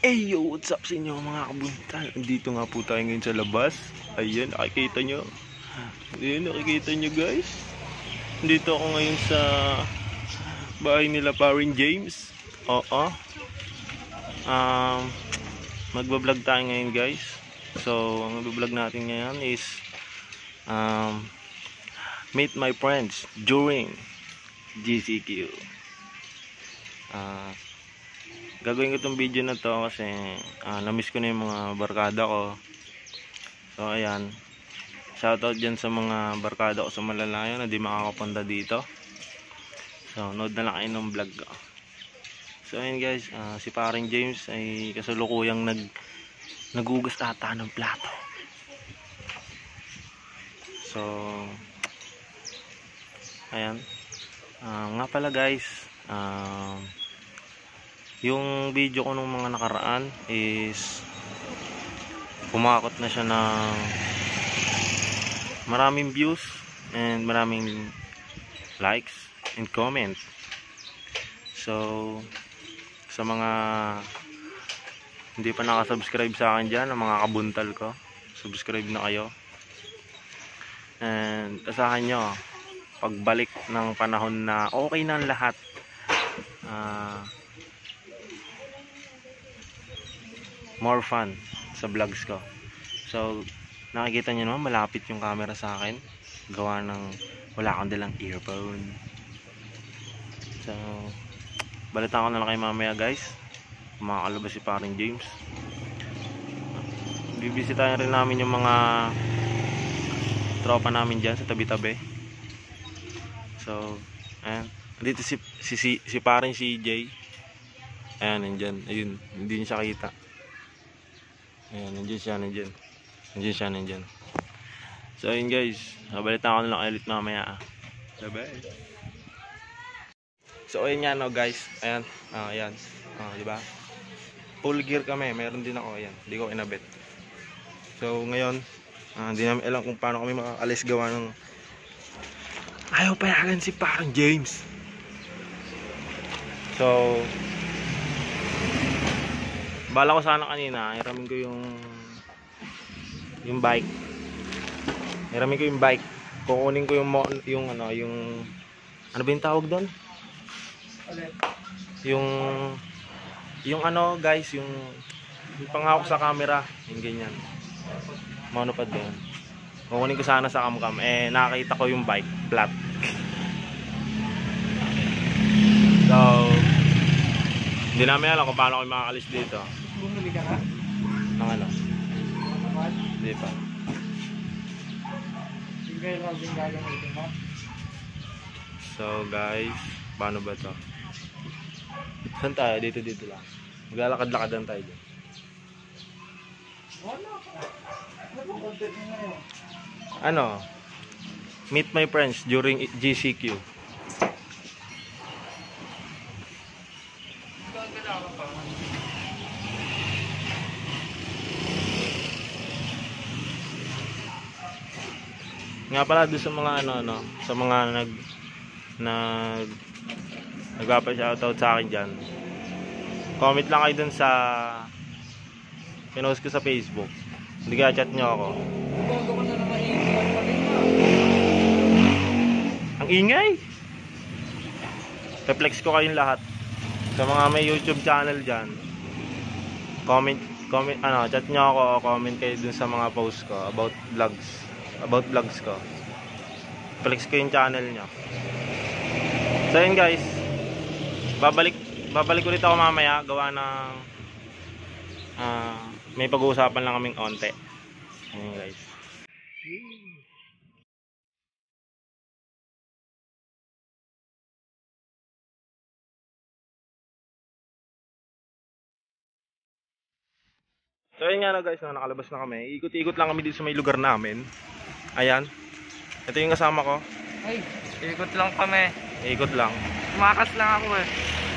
Hey yo, what's up sa inyo mga kabuntal? Andito nga po tayo ngayon sa labas. Ayan, nakikita nyo. Ayan, nakikita nyo guys. Andito ako ngayon sa bahay nila Parin James. Oo. Magbablog tayo ngayon guys. So, ang vlog natin ngayon is meet my friends during GCQ. Gagawin ko itong video na to kasi na-miss ko na yung mga barkada ko. So ayan, shoutout dyan sa mga barkada ko sa malalayo na di makakapunta dito. So nood na lang kayo ng vlog ko. So ayan guys, si Paring James ay kasalukuyang nagugas ata ng plato. So ayan, nga pala guys, yung video ko nung mga nakaraan is pumakot na siya ng maraming views and maraming likes and comment. So sa mga hindi pa nakasubscribe sa akin dyan, ang mga kabuntal ko, subscribe na kayo. And asahan nyo, pagbalik ng panahon na okay na ang lahat, more fun sa vlogs ko. So nakikita nyo naman, malapit yung camera sa akin, gawa ng wala akong dalang earphone. So balitaan ko na lang kayo mamaya guys, makakalabas si Paring James. Bibisitahin rin namin yung mga tropa namin dyan sa tabi-tabi. So ayan, dito si Paring CJ. Ayan, nandyan, ayun, hindi niya siya kita. Ayan, nandiyan siya. So ayun guys, balitaan ko na lang ulit mamaya. Bye-bye. So ayun nga no guys, ayan, ayan, diba? Full gear kami, meron din ako, ayan, hindi ko inabit. So ngayon, hindi namin alam kung paano kami makakalis gawa ng ayaw payagan si Paring James. So bala ko sana kanina, hiramin ko yung bike. Kukunin ko yung ano ba yung tawag doon? Yung ano guys, yung panghawak sa camera, yung ganyan. Monopod doon. Kukunin ko sana sa camcam. Nakita ko yung bike, flat. So hindi namin alam kung paano kami makakalis dito. Bumili ka na? Ang ano? Hindi pa. Sige lang din gagamitin mo. So guys, paano ba to? Saan tayo? Dito lang. Maglalakad-lakadan tayo dyan. Wala ka. Ano ba content mo ngayon? Ano? Meet my friends during GCQ. Nga pala doon sa mga sa mga nagpapa-shoutout sa akin diyan. Comment lang kayo dun sa pinost ko sa Facebook. Hindi kaya chat nyo ako. Ang ingay. Reflex ko kayong lahat. Sa mga may YouTube channel diyan. Comment chat nyo ako, comment kayo dun sa mga post ko about vlogs ko. Flex ko yung channel nyo. So yun guys, babalik ulit ako mamaya, gawa ng may pag-uusapan lang kaming onte. Ayun guys. So yun nga na guys, nakalabas na kami. Ikot-ikot lang kami dito sa may lugar namin. Ayan. Ito yung kasama ko. Ay, ikot lang kami. Ikot lang. Tumakas lang ako eh.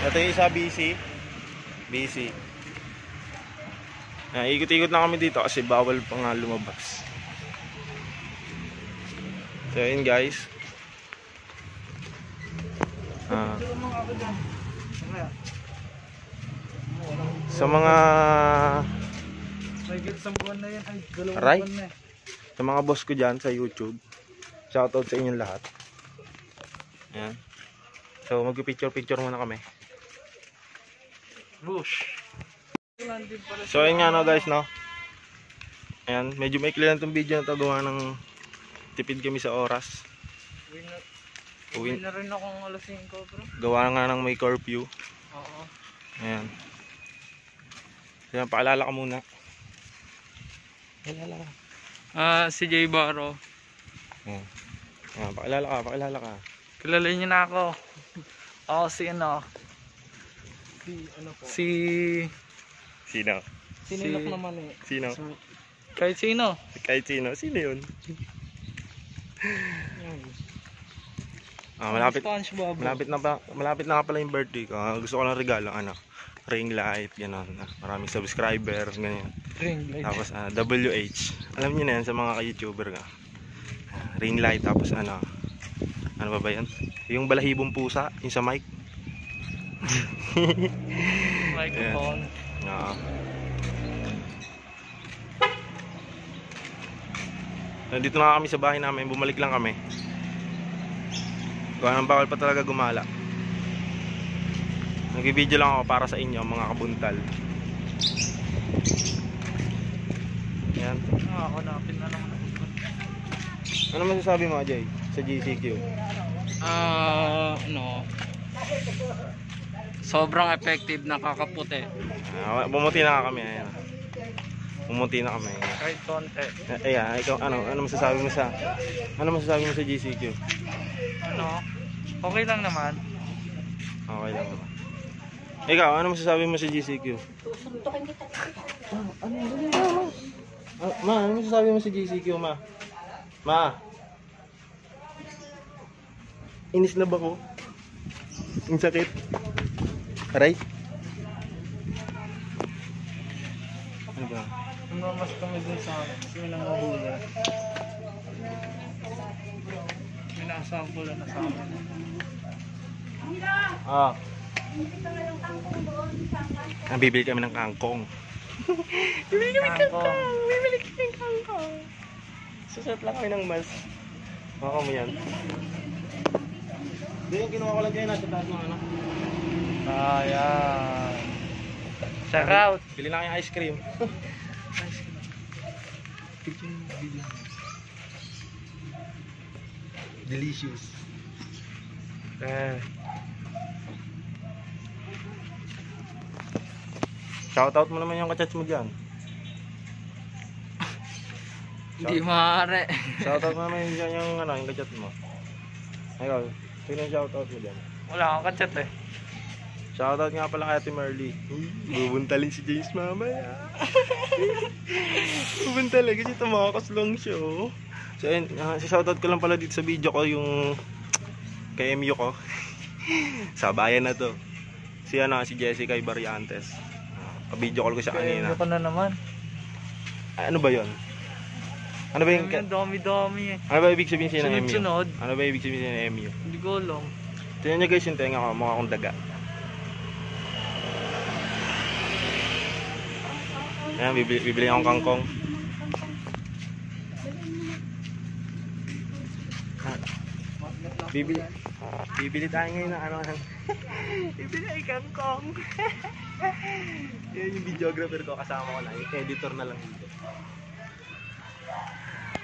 Ito yung isa busy. Ikot-ikot lang kami dito kasi bawal pa nga lumabas. So yun guys. Sa mga May isang buwan na yan. Ay, dalawang Aray. buwan na eh. sa mga boss ko dyan sa YouTube. Shoutout sa inyong lahat. Ayan. So magpipicture-picture muna kami. Bush. So ayun nga no guys no. Ayan, medyo maikli lang itong video na to, gawa ng tipid kami sa oras. Uwi na rin akong alas 5 bro. Gawa nga ng may curfew. Oo. Ayan. Ayan, paalala ka muna. Paalala ka. Si Jay Barro. Ayan. Ayan, pakilala ka. Kilala niyo na ako. Ako si ano. Sino? Sinilok naman eh. Sino? Kahit sino. Kahit sino. Sino yun? Malapit na nga pala yung birthday ko. Gusto ko lang regalo, ring light, gano'n. Maraming subscriber, ganyan. Ring light. Tapos WH. Alam niyo na yan sa mga ka-YouTuber ka. Ring light, tapos ano ba yan? Yung balahibong pusa, yung sa mic. Microphone. Oo. Nandito na kami sa bahay namin, bumalik lang kami. Gawa ng bawal pa talaga gumala. Nag-video lang ako para sa inyo mga kabuntal. Yan. Ako napin na naman ako. Ano masasabi mo, Ajay, sa GCQ? Sobrang effective, nakakaputi. Bumuti na kami, ayan. Bumuti na kami. Kahit konti. Ayan, ikaw ano masasabi mo sa GCQ? Okay lang naman. Okay lang naman. Ikaw, ano masasabi mo sa GCQ? Ma, ano masasabi mo sa GCQ, ma? Ma? Inis na ba ko? Ang sakit. Aray? Ano ba? Mas kami dun sa kasi may nanguhula. May nakasample na sa amin. Bibili kami ng kangkong. Bibili kami ng kangkong. Susot lang kami ng mas. Baka mo yan. Hindi yung kinuha ko lang dyan, nasa taas ng ano. Ayan. Shout out. Bili na kayong ice cream. Delicious. Shoutout mo naman yung kachats mo dyan. Hindi maaari. Shoutout mo naman yung kachat mo. Ikaw, sino yung shoutout mo dyan? Wala akong kachat eh. Shoutout nga pala kay Ate Marley. Bubuntalin si James mamaya. Bubuntalin kasi tumakas lang siya. So ayun, shoutout ko lang pala dito sa video ko yung kay MU ko. Sa bayan na to. Si Jessica Ibariantes. Ka-video call ko siya kanina. Kaya ko na naman. Ano ba yun? Ano ba yung... Dami-dami eh. Ano ba ibig sabihin siya ng MU? Sunod-sunod. Ano ba ibig sabihin siya ng MU? Hindi ko alam. Tignan nyo guys yung tenga ko, mukha akong daga. Ayan, bibili akong kangkong. Bibili tayo ngayon ng bibili ay kangkong. Yan yung videographer ko, kasama ko lang. Yung editor na lang dito.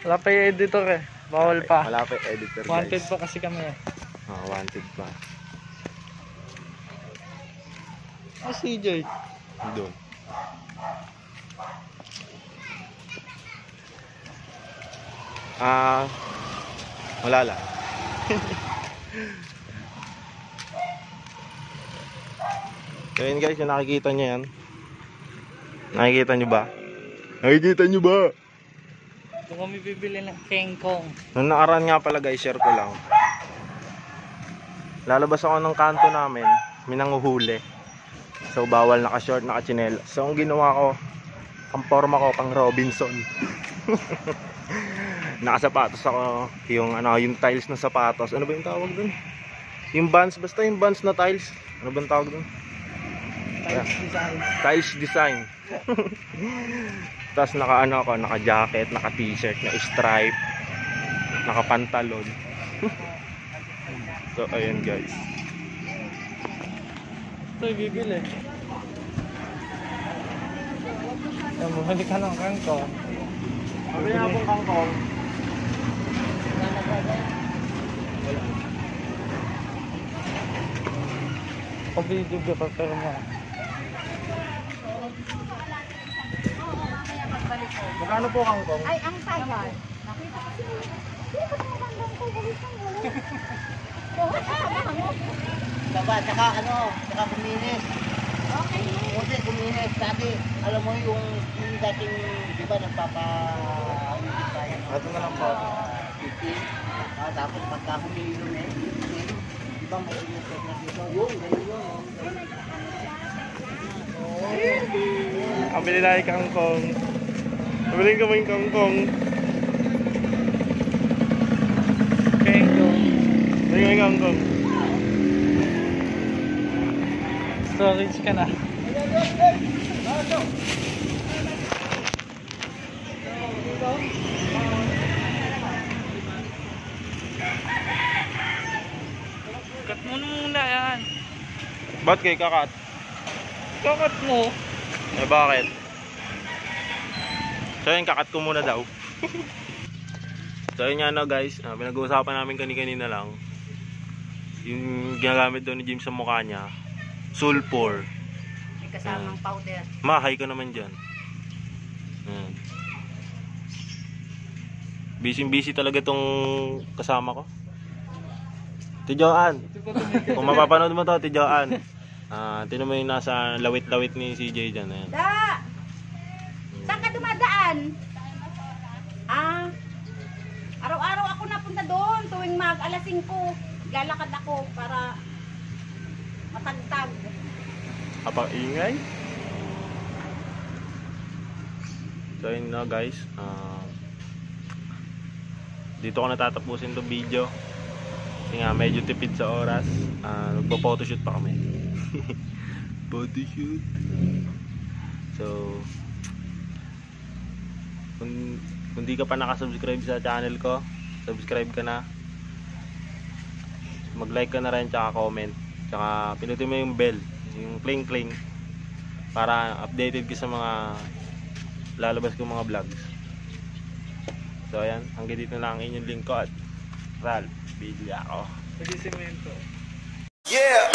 Wala pa yung editor eh. Bawal pa. Wala pa yung editor, guys. Wanted pa kasi kami eh. Wanted pa. CJ. Doon. Wala lang. So yun guys, yung nakikita nyo yan. Nakikita nyo ba? Nakikita nyo ba? Kung kami bibili ng kengkong. Nung nakaraan nga pala guys, share ko lang. Lalabas ako ng kanto namin, may nanguhuli. So bawal naka-short, naka-chinela. So ang ginawa ko, ang forma ko pang Robinson. Nakasapatos ako, yung tiles ng sapatos. Ano ba yung tawag dun? Yung bands, basta yung bands na tiles. Ano ba yung tawag dun? Stylish design. Tapos naka ako, naka jacket, naka t-shirt, na stripe, naka pantalon. So ayun guys. Ito bibili. Yan, bumalik ka ng kangkong. Mabili na akong kangkong. Pabili ka pero mo. Magkano po kangkong? Ay, ang tagal. Nakita ko sila. Hindi ko naman kangkong ko. Balisang wala. Diba, tsaka kuminis. Okay. Kasi kuminis, sabi, alam mo yung dating, di ba, Ito na lang po. tapos pagka humilom eh, di ba, may inisip na dito, yun, ganyan yun. Kabili na yung kangkong. Kabili ko mo yung kangkong. Kangkong. Kabili ko yung kangkong. Storage ka na. Cut mo muna yan. Ba't kayo kakat? Kakat mo. Eh bakit? So yun, kakat ko muna daw. So yun nga no guys, pinag-uusapan namin kanina lang. Yung ginagamit daw ni James sa mukha niya, sulfur. May kasamang powder. Mahay ka naman dyan. Busy talaga tong kasama ko. Tijoan, kung mapapanood mo to, Tijoan. Tinan mo yung nasa lawit-lawit ni CJ dyan. Ayan. Da! Saan ka dumadaan? Araw-araw ako napunta doon. Tuwing alas 5, lalakad ako para matagtag. Kapag-ingay. So yun na guys. Dito ko natatapusin itong video. Kasi nga medyo tipid sa oras. Nagpo-photoshoot pa kami. Photoshoot. So kung di ka pa nakasubscribe sa channel ko, subscribe ka na. Mag-like ka na rin, tsaka comment. Tsaka pinutin mo yung bell, yung cling cling, para updated ka sa mga lalabas kong mga vlogs. So ayan, hanggang dito na lang ang inyong lingkod, Ral Villao. Pag-isimento. Yeah.